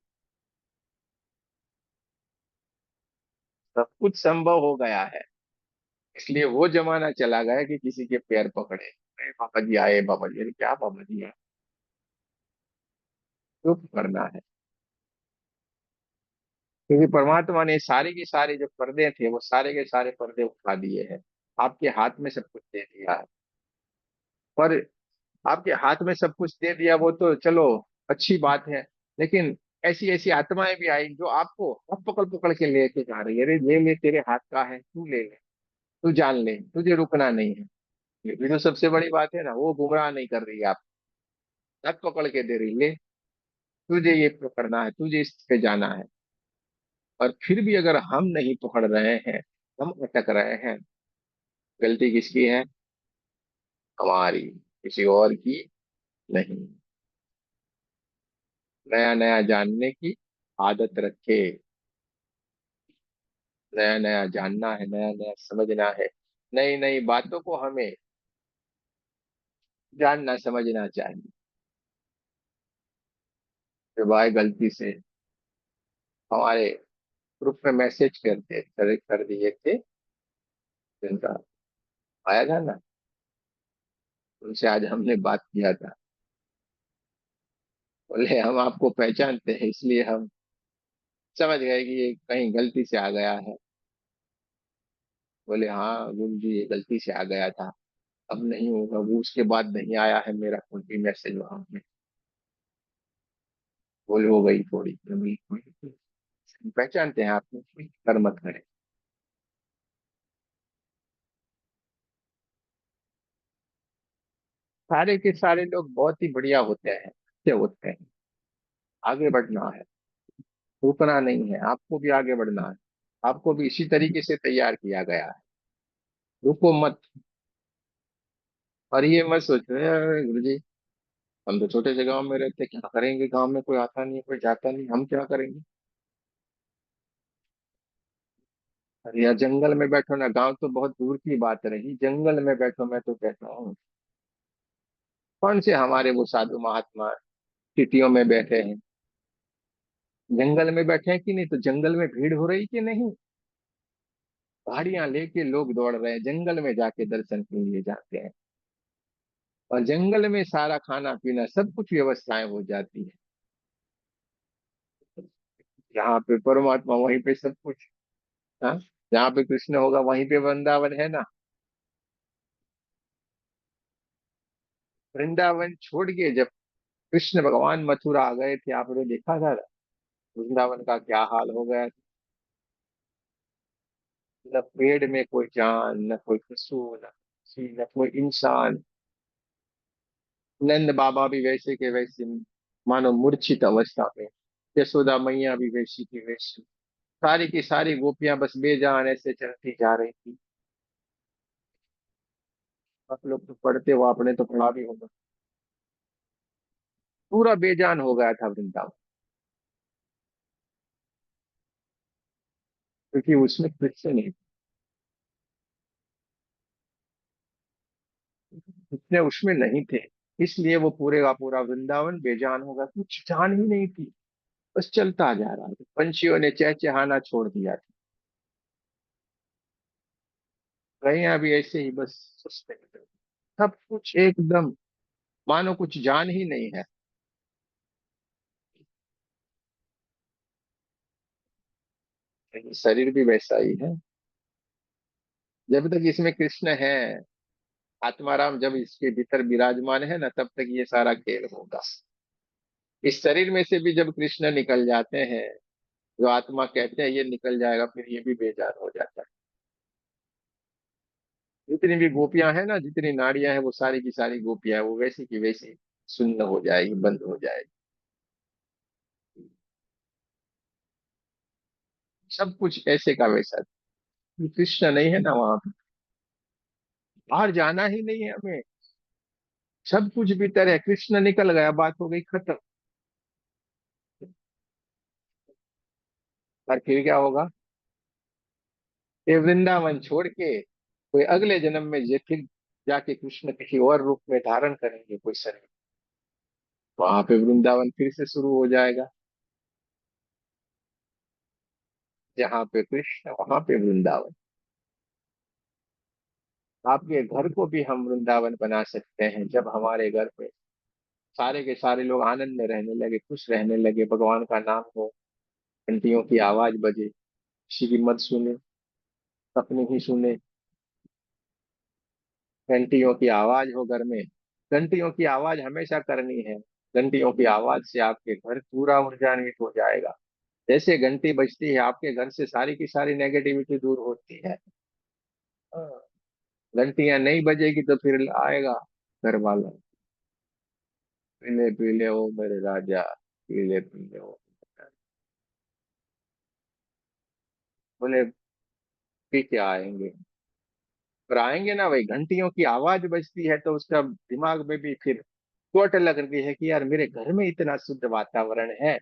सब कुछ संभव हो गया है। इसलिए वो जमाना चला गया कि किसी के पैर पकड़े, अरे बाबा जी आए, बाबा जी, अरे क्या बाबा जी आए, चुप करना है। क्योंकि परमात्मा ने सारे के सारे जो पर्दे थे वो सारे के सारे पर्दे उठा दिए हैं। आपके हाथ में सब कुछ दे दिया है। पर आपके हाथ में सब कुछ दे दिया वो तो चलो अच्छी बात है, लेकिन ऐसी ऐसी आत्माएं भी आई जो आपको अब पकड़ पकड़ के लेके जा रही है, अरे ले ले, तेरे हाथ का है, तू ले ले, तू जान ले, तुझे रुकना नहीं है। ये भी तो सबसे बड़ी बात है ना, वो गुमराह नहीं कर रही है, आप हाथ पकड़ के दे रही, ले, तुझे ये पकड़ना है, तुझे इस पे जाना है। और फिर भी अगर हम नहीं पकड़ रहे हैं, हम अटक रहे हैं, गलती किसकी है? हमारी, किसी और की नहीं। नया नया जानने की आदत रखे। नया नया जानना है, नया नया समझना है, नई नई बातों को हमें जानना समझना चाहिए। तो भाई गलती से हमारे ग्रुप में मैसेज कर दिए थे, जिनका आया था ना, उनसे आज हमने बात किया था। बोले हम आपको पहचानते हैं, इसलिए हम समझ गए कि ये कहीं गलती से आ गया है। बोले हाँ गुरु जी, ये गलती से आ गया था, अब नहीं होगा। वो उसके बाद नहीं आया है मेरा कोई भी मैसेज वहां पे। बोले हो गई थोड़ी पहचानते हैं आपको, कोई कर मत करें। सारे के सारे लोग बहुत ही बढ़िया होते हैं, अच्छे होते हैं। आगे बढ़ना है, रुकना नहीं है, आपको भी आगे बढ़ना है। आपको भी इसी तरीके से तैयार किया गया है, रुको मत। और ये मत सोचो गुरु जी, हम तो छोटे से गांव में रहते, क्या करेंगे, गांव में कोई आता नहीं, कोई जाता नहीं, हम क्या करेंगे। अरे यार जंगल में बैठो ना, गांव तो बहुत दूर की बात रही, जंगल में बैठो, मैं तो कहता हूँ। कौन से हमारे वो साधु महात्मा सिटियों में बैठे हैं, जंगल में बैठे हैं कि नहीं? तो जंगल में भीड़ हो रही कि नहीं? गाड़ियां लेके लोग दौड़ रहे हैं, जंगल में जाके दर्शन के लिए जाते हैं। और जंगल में सारा खाना पीना सब कुछ व्यवस्थाएं हो जाती है। जहाँ पे परमात्मा वहीं पे सब कुछ। हाँ, जहाँ पे कृष्ण होगा वहीं पे वृंदावन है ना। वृंदावन छोड़ के जब कृष्ण भगवान मथुरा आ गए थे, आपने देखा था वृंदावन का क्या हाल हो गया था। न पेड़ में कोई जान, न कोई पशु, न पक्षी, न कोई इंसान। नंद बाबा भी वैसे के वैसे, मानो मूर्छित अवस्था में। यशोदा मैया भी वैसी की वैसी। सारी की सारी गोपियां बस बेजान ऐसे चलती जा रही थी। आप लोग तो पढ़ते हो, आपने तो पढ़ा भी होगा। पूरा बेजान हो गया था वृंदावन, क्योंकि उसमें कृष्ण नहीं, इतने उसमें नहीं थे। इसलिए वो पूरे का पूरा वृंदावन बेजान होगा, कुछ जान ही नहीं थी। बस चलता जा रहा था, पंछियों ने चहचहाना छोड़ दिया था। गैया भी ऐसे ही बस सुस्त एकदम। सब कुछ एकदम मानो कुछ जान ही नहीं है। लेकिन शरीर भी वैसा ही है। जब तक इसमें कृष्ण है, आत्माराम जब इसके भीतर विराजमान है ना, तब तक ये सारा खेल होगा। इस शरीर में से भी जब कृष्ण निकल जाते हैं, जो आत्मा कहते हैं ये निकल जाएगा, फिर ये भी बेजार हो जाता है। जितनी भी गोपियां हैं ना, जितनी नाड़ियां हैं, वो सारी की सारी गोपियां हैं, वो वैसी की वैसी सुन्न हो जाएगी, बंद हो जाएगी। सब कुछ ऐसे का वैसा। कृष्ण नहीं है ना वहां पे, बाहर जाना ही नहीं है हमें, सब कुछ भीतर है, कृष्ण निकल गया, बात हो गई खत्म। और फिर क्या होगा? ये वृंदावन छोड़ के कोई अगले जन्म में ये फिर जाके कृष्ण किसी और रूप में धारण करेंगे कोई शरीर, वहां पे वृंदावन फिर से शुरू हो जाएगा। जहाँ पे कृष्ण वहां पे वृंदावन। आपके घर को भी हम वृंदावन बना सकते हैं जब हमारे घर पे सारे के सारे लोग आनंद में रहने लगे, खुश रहने लगे, भगवान का नाम हो, घंटियों की आवाज बजे, किसी की मत सुने, अपनी ही सुने। घंटियों की आवाज हो घर में, घंटियों की आवाज हमेशा करनी है। घंटियों की आवाज से आपके घर पूरा ऊर्जान्वित हो जाएगा। जैसे घंटी बजती है आपके घर से सारी की सारी नेगेटिविटी दूर होती है। हाँ, घंटियां नहीं बजेगी तो फिर आएगा घर वाला, पीले पीले हो मेरे राजा, पीले पीले हो। बोले पी के आएंगे, पर आएंगे ना भाई, घंटियों की आवाज बजती है तो उसका दिमाग में भी फिर चोट लगती है कि यार मेरे घर में इतना शुद्ध वातावरण है,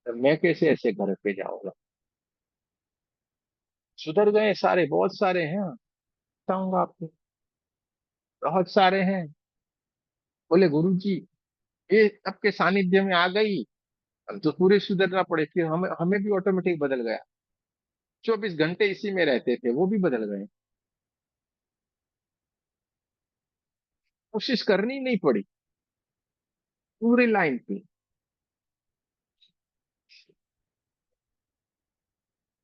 तो मैं कैसे ऐसे घर पे जाऊंगा। सुधर गए सारे, बहुत सारे हैं, बताऊंगा आपको, बहुत सारे हैं। बोले गुरु जी ये आपके सानिध्य में आ गई, हम तो पूरे सुधरना पड़े, फिर हमें हमें भी ऑटोमेटिक बदल गया। 24 घंटे इसी में रहते थे, वो भी बदल गए। कोशिश करनी नहीं पड़ी, पूरी लाइन पे।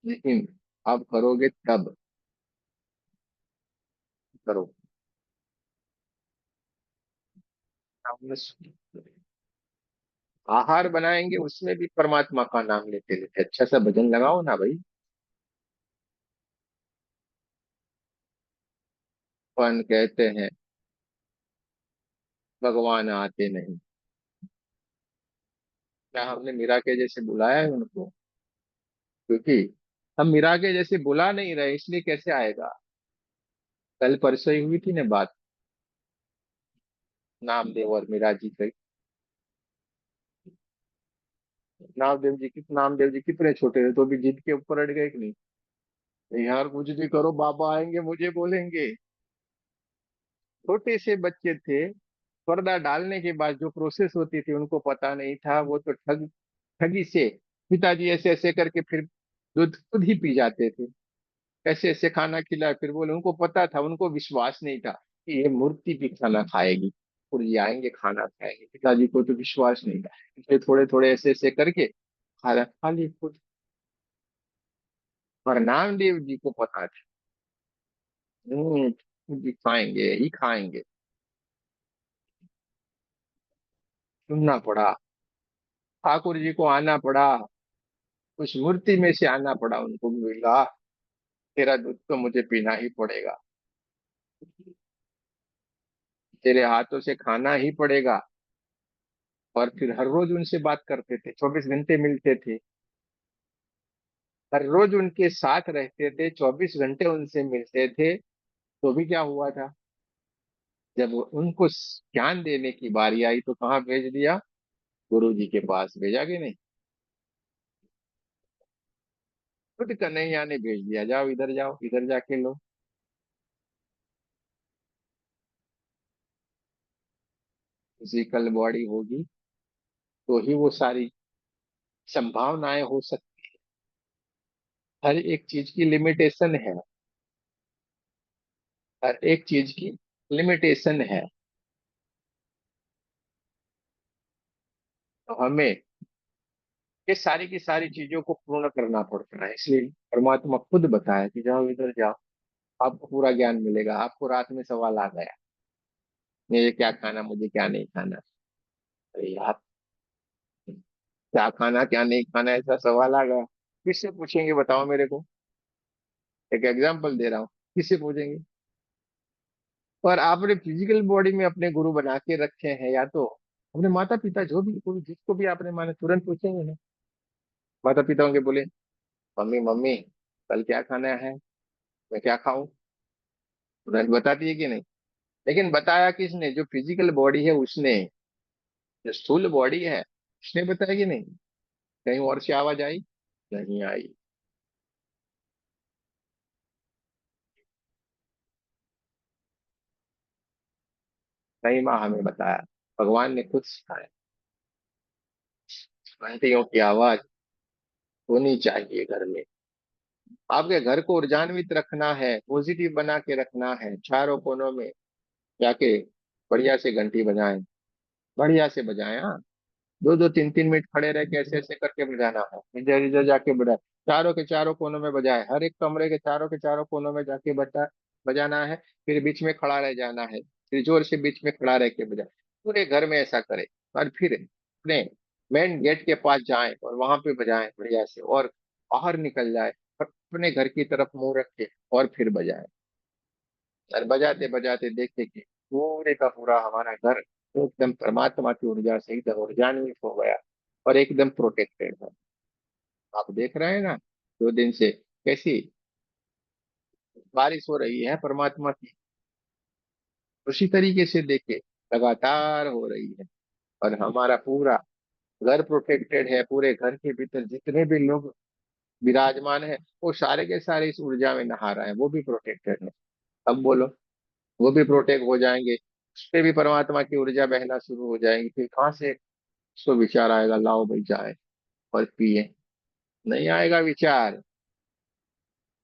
लेकिन आप करोगे तब, करो। हमने आहार बनाएंगे उसमें भी परमात्मा का नाम लेते लेते, अच्छा सा भजन लगाओ ना भाई। अपन कहते हैं भगवान आते नहीं, क्या हमने मीरा के जैसे बुलाया है उनको? क्योंकि हम मीरा के जैसे बुला नहीं रहे, इसलिए कैसे आएगा? कल परसों ही हुई थी ना बात, नामदेव और मीरा जी की। नामदेव जी कितने छोटे थे तो भी जिद के ऊपर अड़ गए कि नहीं, यार कुछ भी करो बाबा आएंगे मुझे बोलेंगे। छोटे से बच्चे थे, पर्दा डालने के बाद जो प्रोसेस होती थी उनको पता नहीं था, वो तो ठगी से पिताजी ऐसे ऐसे करके फिर दूध खुद ही पी जाते थे। ऐसे ऐसे खाना खिलाए फिर बोले, उनको पता था, उनको विश्वास नहीं था कि ये मूर्ति भी खाना खाएगी और ये आएंगे खाना खाएंगे। पिताजी को तो विश्वास नहीं था, इसलिए थोड़े थोड़े ऐसे ऐसे करके खाना खा लिए खुद। पर नामदेव जी को पता था, खुद ही खाएंगे ही खाएंगे। सुनना पड़ा, ठाकुर जी को आना पड़ा, उस मूर्ति में से आना पड़ा उनको, मिला तेरा दूध तो मुझे पीना ही पड़ेगा, तेरे हाथों से खाना ही पड़ेगा। और फिर हर रोज उनसे बात करते थे, 24 घंटे मिलते थे, हर रोज उनके साथ रहते थे, 24 घंटे उनसे मिलते थे। तो भी क्या हुआ था, जब उनको ज्ञान देने की बारी आई तो कहाँ भेज दिया? गुरु जी के पास भेजा कि नहीं? खुद कन्हैया ने भेज दिया, जाओ इधर जाके लो। फिजिकल बॉडी होगी तो ही वो सारी संभावनाएं हो सकती। हर एक चीज की लिमिटेशन है, हर एक चीज की लिमिटेशन है। तो हमें ये सारी की सारी चीजों को पूर्ण करना पड़ता है, इसलिए परमात्मा खुद बताया कि जाओ इधर जाओ, आपको पूरा ज्ञान मिलेगा। आपको रात में सवाल आ गया, मुझे क्या खाना मुझे क्या नहीं खाना, अरे यार क्या खाना क्या नहीं खाना ऐसा सवाल आ गया, किससे पूछेंगे बताओ मेरे को? एक एग्जाम्पल दे रहा हूँ, किससे पूछेंगे? और आपने फिजिकल बॉडी में अपने गुरु बना के रखे हैं, या तो अपने माता पिता, जो भी कोई जिसको भी आपने माने, तुरंत पूछेंगे ना। माता पिता होंगे बोले, मम्मी मम्मी कल क्या खाना है, मैं क्या खाऊं? तुरंत बताती है कि नहीं? लेकिन बताया किसने? जो फिजिकल बॉडी है उसने, जो स्थूल बॉडी है उसने बताया कि नहीं? कहीं और से आवाज आई? नहीं आई। नहीं माँ हमें बताया, भगवान ने खुद सिखाया। घंटियों की आवाज होनी चाहिए घर में। आपके घर को ऊर्जान्वित रखना है, पॉजिटिव बना के रखना है, चारों कोनों में जाके बढ़िया से घंटी बजाएं, बढ़िया से बजाएं। हाँ, 2-2 3-3 मिनट खड़े रह के ऐसे ऐसे करके बजाना है, इधर इधर जाके बजाए, चारों के चारों कोनों में बजाए, हर एक कमरे के चारों कोनों में जाके बजाना है। फिर बीच में खड़ा रह जाना है, फिर जोर से बीच में खड़ा रह के बजाए। पूरे घर में ऐसा करें। और फिर अपने मेन गेट के पास जाएं और वहां पे बजाएं बढ़िया से, और बाहर निकल जाए और अपने घर की तरफ मुंह रख के और फिर बजाएं। और बजाते बजाते देखे कि पूरे का पूरा हमारा घर तो एकदम परमात्मा की ऊर्जा से एकदम ऊर्जान्वित हो गया और एकदम प्रोटेक्टेड है। आप देख रहे हैं ना 2 दिन से कैसी बारिश हो रही है परमात्मा की, उसी तरीके से देखे लगातार हो रही है। और हमारा पूरा घर प्रोटेक्टेड है, पूरे घर के भीतर जितने भी लोग विराजमान है वो सारे के सारे इस ऊर्जा में नहा रहे हैं, वो भी प्रोटेक्टेड है। अब बोलो, वो भी प्रोटेक्ट हो जाएंगे, उस पे भी परमात्मा की ऊर्जा बहना शुरू हो जाएगी। फिर कहाँ से उसको विचार आएगा लाओ भाई जाए और पिए? नहीं आएगा विचार।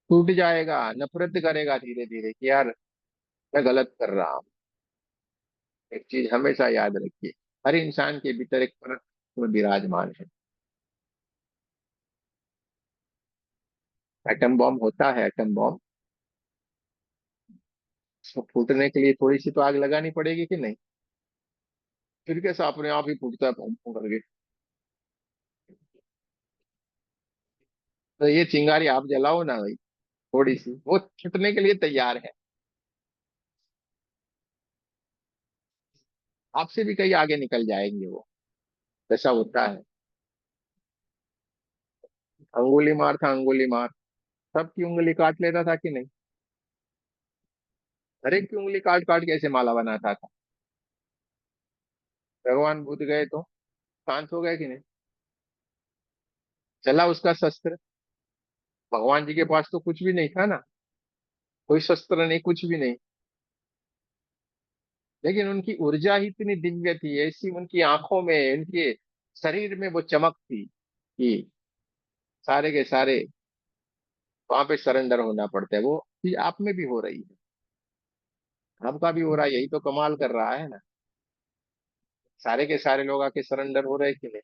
टूट जाएगा, नफरत करेगा धीरे धीरे कि यार मैं गलत कर रहा हूँ। एक चीज हमेशा याद रखिए, हर इंसान के भीतर एक परमात्मा विराजमान है। एटम बॉम्ब होता है, एटम बॉम्ब, उसको फूटने के लिए थोड़ी सी तो आग लगानी पड़ेगी कि नहीं? फिर कैसे अपने आप ही फूटता है बम करके? तो ये चिंगारी आप जलाओ ना भाई, थोड़ी सी वो फूटने के लिए तैयार है। आपसे भी कहीं आगे निकल जाएंगे वो, ऐसा होता है। अंगुली मार था, अंगुली मार, सबकी उंगली काट लेता था कि नहीं? हर एक की उंगली काट काट के ऐसे माला बनाता था। भगवान बुद्ध गए तो शांत हो गए कि नहीं? चला उसका शस्त्र। भगवान जी के पास तो कुछ भी नहीं था ना, कोई शस्त्र नहीं, कुछ भी नहीं। लेकिन उनकी ऊर्जा ही इतनी दिव्य थी, ऐसी उनकी आंखों में, उनके शरीर में वो चमक थी कि सारे के सारे वहां पे सरेंडर होना पड़ता है। वो चीज आप में भी हो रही है, आपका भी हो रहा है, यही तो कमाल कर रहा है ना। सारे के सारे लोग आके सरेंडर हो रहे हैं कि नहीं?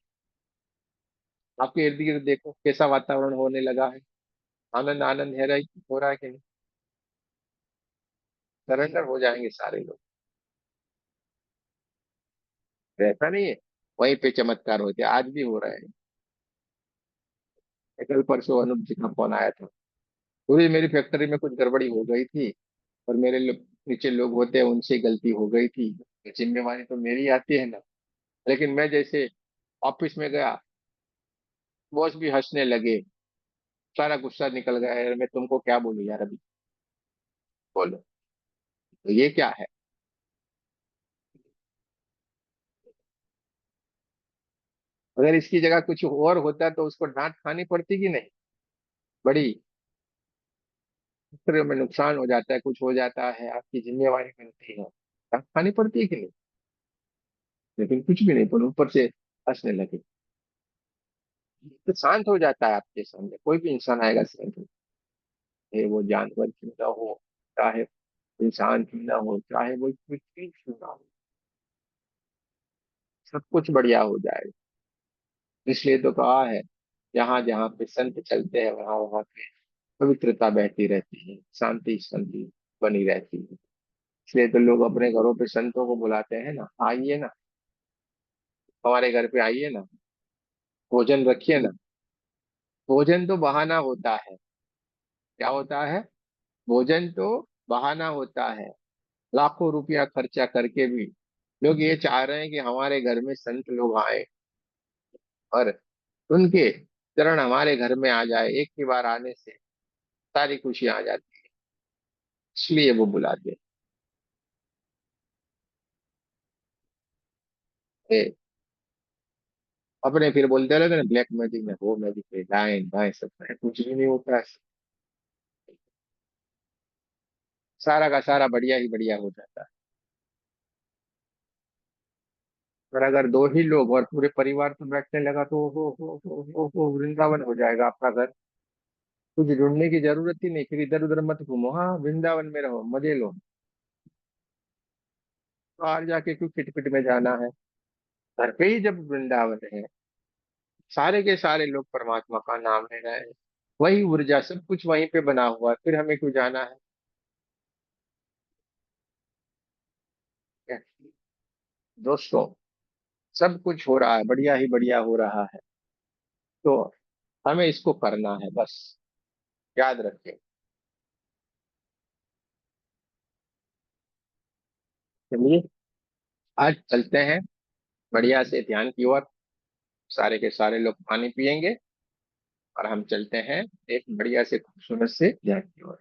आपके इर्द गिर्द देखो कैसा वातावरण होने लगा है, आनंद आनंद है रहा हो रहा है कि नहीं? सरेंडर हो जाएंगे सारे लोग। तो ऐसा नहीं है, वहीं पे चमत्कार होते हैं, आज भी हो रहा है। कल परसों अनुप जी का फोन आया था, पूरी मेरी फैक्ट्री में कुछ गड़बड़ी हो गई थी और मेरे नीचे लोग होते हैं उनसे गलती हो गई थी, तो जिम्मेवारी तो मेरी आती है ना। लेकिन मैं जैसे ऑफिस में गया, बॉस भी हंसने लगे, सारा गुस्सा निकल गया। यार मैं तुमको क्या बोलूं यार अभी, बोलो। तो ये क्या है? अगर इसकी जगह कुछ और होता तो उसको डांट खानी पड़ती कि नहीं? बड़ी फैक्ट्री में नुकसान हो जाता है, कुछ हो जाता है, आपकी जिम्मेवारी बनती है, डांट खानी पड़ती है कि नहीं? लेकिन कुछ भी नहीं, पर ऊपर से हंसने लगे। तो शांत हो जाता है आपके सामने, कोई भी इंसान आएगा शांत हो, चाहे वो जानवर क्यों ना हो, चाहे इंसान क्यों ना हो, चाहे वो कुछ भी क्यों ना हो, सब कुछ बढ़िया हो जाएगा। इसलिए तो कहा है, जहां जहाँ पे संत चलते हैं वहां वहां पे पवित्रता बहती रहती है, शांति शांति बनी रहती है। इसलिए तो लोग अपने घरों पे संतों को बुलाते हैं ना, आइए ना, हमारे घर पे आइए ना, भोजन रखिए ना। भोजन तो बहाना होता है। क्या होता है? भोजन तो बहाना होता है। लाखों रुपया खर्चा करके भी लोग ये चाह रहे हैं कि हमारे घर में संत लोग आए और उनके चरण हमारे घर में आ जाए, एक ही बार आने से सारी खुशियां आ जाती है, इसलिए वो बुलाते हैं। अपने फिर बोलते रहते ना, ब्लैक मैजिक में, वो मैजिक में, दाएं बाएं सब है, कुछ भी नहीं होता है। सारा का सारा बढ़िया ही बढ़िया हो जाता है। और अगर दो ही लोग और पूरे परिवार तो बैठने लगा तो हो वृंदावन हो जाएगा आपका घर। कुछ ढूंढने की जरूरत ही नहीं, फिर इधर उधर मत घूमो, हाँ वृंदावन में रहो, मजे लो। बाहर जाके क्यों किटपिट में जाना है, घर पे ही जब वृंदावन है, सारे के सारे लोग परमात्मा का नाम ले रहे हैं, वही ऊर्जा सब कुछ वहीं पे बना हुआ है, फिर हमें क्यों जाना है। दोस्तों, सब कुछ हो रहा है, बढ़िया ही बढ़िया हो रहा है, तो हमें इसको करना है बस, याद रखें। चलिए, आज चलते हैं बढ़िया से ध्यान की ओर, सारे के सारे लोग पानी पिएंगे और हम चलते हैं एक बढ़िया से खूबसूरत से ध्यान की ओर।